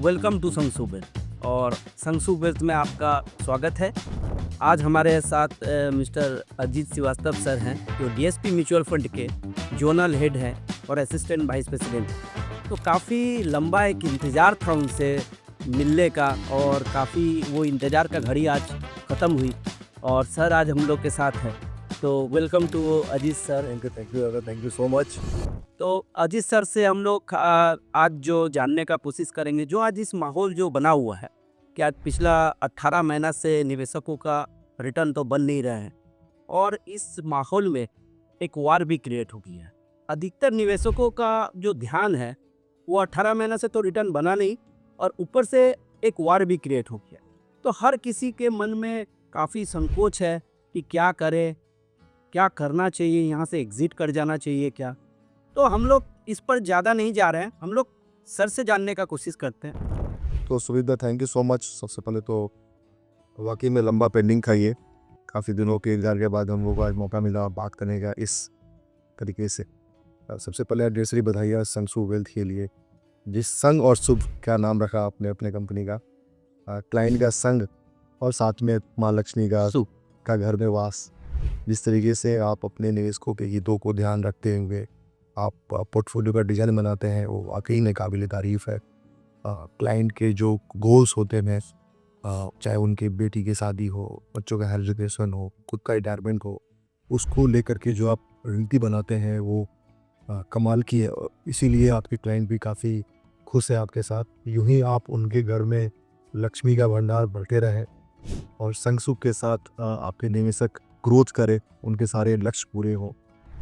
Welcome to संगसूबेर और संगसूबेर में आपका स्वागत है। आज हमारे साथ मिस्टर अजीत श्रीवास्तव सर हैं जो डीएसपी म्यूचुअल फंड के जोनल हेड हैं और असिस्टेंट वाइस प्रेसिडेंट। तो काफ़ी लंबा एक इंतज़ार था उनसे मिलने का और काफ़ी वो इंतज़ार का घड़ी आज ख़त्म हुई और सर आज हम लोग के साथ हैं। तो welcome to Ajit sir. Thank you so much. तो अजीत सर से हम लोग आज जो जानने का कोशिश करेंगे जो आज इस माहौल जो बना हुआ है कि आज पिछला 18 महीना से निवेशकों का रिटर्न तो बन नहीं रहा है और इस माहौल में एक वार भी क्रिएट हो गई है। अधिकतर निवेशकों का जो ध्यान है वो 18 महीना से तो रिटर्न बना नहीं और ऊपर से एक वार भी क्रिएट हो गया। तो हर किसी के मन में काफ़ी संकोच है कि क्या करे, क्या करना चाहिए, यहाँ से एग्जिट कर जाना चाहिए क्या। तो हम लोग इस पर ज़्यादा नहीं जा रहे हैं, हम लोग सर से जानने का कोशिश करते हैं। तो सुविधा थैंक यू सो मच। सबसे पहले तो वाकई में लंबा पेंडिंग था ये, काफ़ी दिनों के इंतजार के बाद हम लोग को आज मौका मिला बात करने का इस तरीके से। सबसे पहले ढेर बधाइयाँ संगसु वेल्थ के लिए, जिस संग और शुभ क्या नाम रखा आपने अपने कंपनी का, क्लाइंट का संग और साथ में माँ लक्ष्मी का घर में वास। जिस तरीके से आप अपने निवेशकों के हितों को ध्यान रखते हुए आप पोर्टफोलियो का डिज़ाइन बनाते हैं वो वाकई में काबिल तारीफ़ है। क्लाइंट के जो गोल्स होते हैं, चाहे उनके बेटी की शादी हो, बच्चों का हायर एजुकेशन हो, खुद का रिटायरमेंट हो, उसको लेकर के जो आप रणनीति बनाते हैं वो कमाल की है। इसीलिए आपके क्लाइंट भी काफ़ी खुश है आपके साथ। यूं ही आप उनके घर में लक्ष्मी का भंडार बढ़ते रहे और संग सुख के साथ आपके निवेशक ग्रोथ करें, उनके सारे लक्ष्य पूरे हों।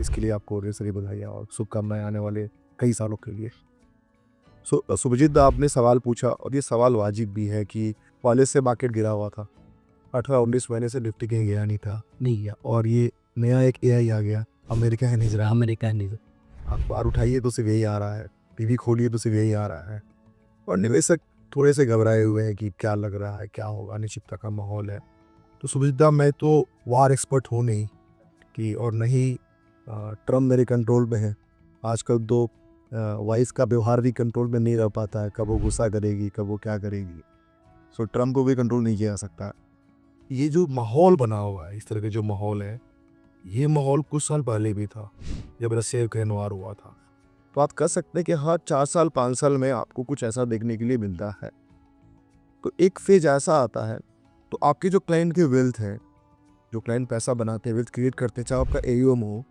इसके लिए आपको ढेर सारी बधाइयाँ और शुभकामनाएं आने वाले कई सालों के लिए। सुभजीत, आपने सवाल पूछा और ये सवाल वाजिब भी है कि पहले से मार्केट गिरा हुआ था, 18-19 महीने से निफ्टी कहीं गया नहीं था, नहीं गया, और ये नया एक एआई आ गया, अमेरिका है नहीं, अमेरिका है नहीं। अखबार उठाइए तो सिर्फ यही आ रहा है, टीवी खोलिए तो सिर्फ यही आ रहा है और निवेशक थोड़े से घबराए हुए हैं कि क्या लग रहा है, क्या होगा, अनिश्चितता का माहौल है। तो सुभजीत, मैं तो वार एक्सपर्ट हूँ नहीं कि, और नहीं ट्रम्प मेरे कंट्रोल में है। आजकल तो वाइस का व्यवहार भी कंट्रोल में नहीं रह पाता है, कब वो गुस्सा करेगी, कब वो क्या करेगी। सो ट्रम्प को भी कंट्रोल नहीं किया जा सकता। ये जो माहौल बना हुआ है, इस तरह के जो माहौल है, ये माहौल कुछ साल पहले भी था जब रशिया यूक्रेन वार हुआ था। तो आप कह सकते हैं कि हर 4 साल 5 साल में आपको कुछ ऐसा देखने के लिए मिलता है। तो एक फेज ऐसा आता है, तो आपके जो क्लाइंट के वेल्थ है, जो क्लाइंट पैसा बनाते हैं, वेल्थ क्रिएट करते हैं, चाहे आपका एयूएम हो,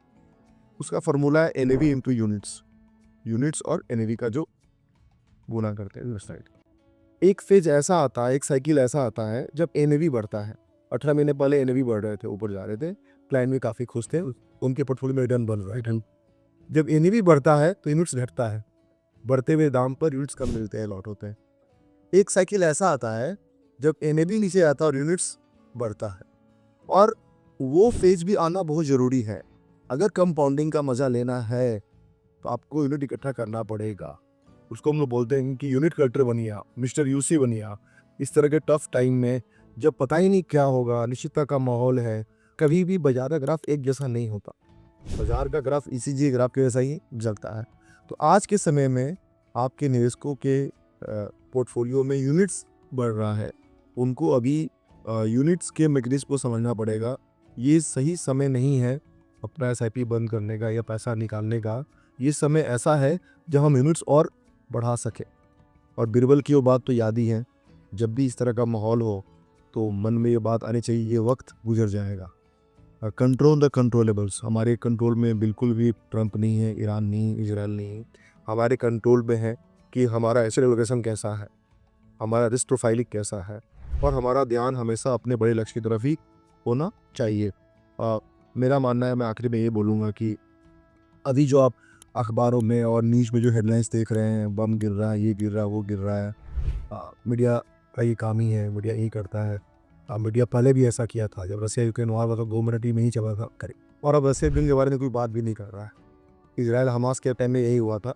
उसका फॉर्मूला है एनएवी इनटू यूनिट्स और एनएवी का जो गुना करते हैं वेबसाइट। एक फेज ऐसा आता है, एक साइकिल ऐसा आता है जब एनएवी बढ़ता है। 18 महीने पहले एनएवी बढ़ रहे थे, ऊपर जा रहे थे, क्लाइंट भी काफ़ी खुश थे, उनके पोर्टफोलियो में रिटर्न बन रहा है। जब एनएवी बढ़ता है तो यूनिट्स घटता है, बढ़ते हुए दाम पर यूनिट्स कम मिलते हैं, लॉट होते हैं। एक साइकिल ऐसा आता है जब एनएवी नीचे आता है और यूनिट्स बढ़ता है, और वो फेज भी आना बहुत ज़रूरी है। अगर कंपाउंडिंग का मज़ा लेना है तो आपको यूनिट इकट्ठा करना पड़ेगा। उसको हम लोग बोलते हैं कि यूनिट कलेक्टर बनिए, मिस्टर यूसी बनिए। इस तरह के टफ टाइम में जब पता ही नहीं क्या होगा, अनिश्चितता का माहौल है, कभी भी बाजार का ग्राफ एक जैसा नहीं होता। बाजार का ग्राफ ईसीजी ग्राफ के जैसा ही चलता है। तो आज के समय में आपके निवेशकों के पोर्टफोलियो में यूनिट्स बढ़ रहा है, उनको अभी यूनिट्स के मैकेनिज्म को समझना पड़ेगा। ये सही समय नहीं है अपना एसआईपी बंद करने का या पैसा निकालने का। ये समय ऐसा है जब हम यूनिट्स और बढ़ा सकें। और बीरबल की वो बात तो याद ही है, जब भी इस तरह का माहौल हो तो मन में ये बात आनी चाहिए, ये वक्त गुजर जाएगा। Control the controllables. हमारे कंट्रोल में बिल्कुल भी ट्रंप नहीं है, ईरान नहीं, इजराइल नहीं। हमारे कंट्रोल में है कि हमारा एसेट एलोकेशन कैसा है, हमारा रिस्क प्रोफाइलिंग कैसा है, और हमारा ध्यान हमेशा अपने बड़े लक्ष्य की तरफ ही होना चाहिए। मेरा मानना है, मैं आखिरी में ये बोलूँगा कि अभी जो आप अखबारों में और न्यूज़ में जो हेडलाइंस देख रहे हैं, बम गिर रहा है, ये गिर रहा है, वो गिर रहा है, मीडिया का ये काम ही है, मीडिया यही करता है। मीडिया पहले भी ऐसा किया था, जब रशिया यूक्रेन वार हुआ तो 2 मिनट ही में ही चला था करे, और अब रशिया यूक्रेन के बारे में कोई बात भी नहीं कर रहा है। इजराइल हमास के टाइम में यही हुआ था।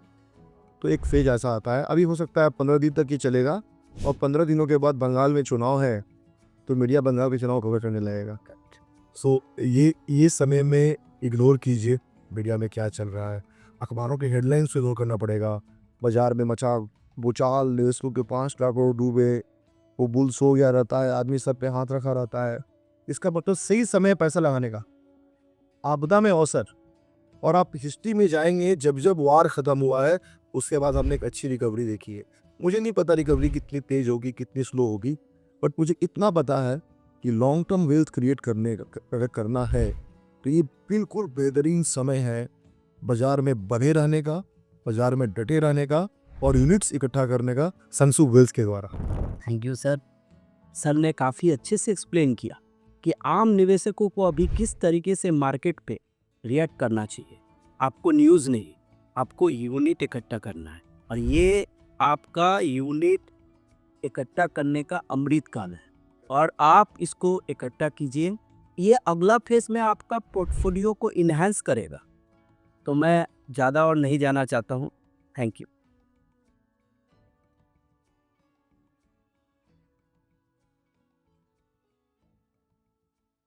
तो एक फेज ऐसा आता है, अभी हो सकता है 15 दिन तक ही चलेगा, और 15 दिनों के बाद बंगाल में चुनाव है तो मीडिया बंगाल के चुनाव कवर करने लगेगा। सो ये समय में इग्नोर कीजिए मीडिया में क्या चल रहा है, अखबारों के हेडलाइंस से इग्नोर करना पड़ेगा। बाजार में मचा भूचाल निवेशकों के 5 लाख करोड़ डूबे, वो बुल सो गया रहता है, आदमी सर पे हाथ रखा रहता है। इसका मतलब सही समय है पैसा लगाने का, आपदा में अवसर। और आप हिस्ट्री में जाएंगे, जब जब वार ख़त्म हुआ है उसके बाद हमने एक अच्छी रिकवरी देखी है। मुझे नहीं पता रिकवरी कितनी तेज होगी, कितनी स्लो होगी, बट मुझे इतना पता है कि लॉन्ग टर्म वेल्थ क्रिएट अगर करना है तो ये बिल्कुल बेहतरीन समय है बाजार में बने रहने का, बाजार में डटे रहने का और यूनिट्स इकट्ठा करने का संसु वेल्थ के द्वारा। Thank you sir. सर ने काफ़ी अच्छे से एक्सप्लेन किया कि आम निवेशकों को अभी किस तरीके से मार्केट पे रिएक्ट करना चाहिए। आपको न्यूज़ नहीं, आपको यूनिट इकट्ठा करना है, और ये आपका यूनिट इकट्ठा करने का अमृत काल है, और आप इसको इकट्ठा कीजिए। ये अगला फेज में आपका पोर्टफोलियो को इन्हांस करेगा। तो मैं ज़्यादा और नहीं जाना चाहता हूँ। Thank you.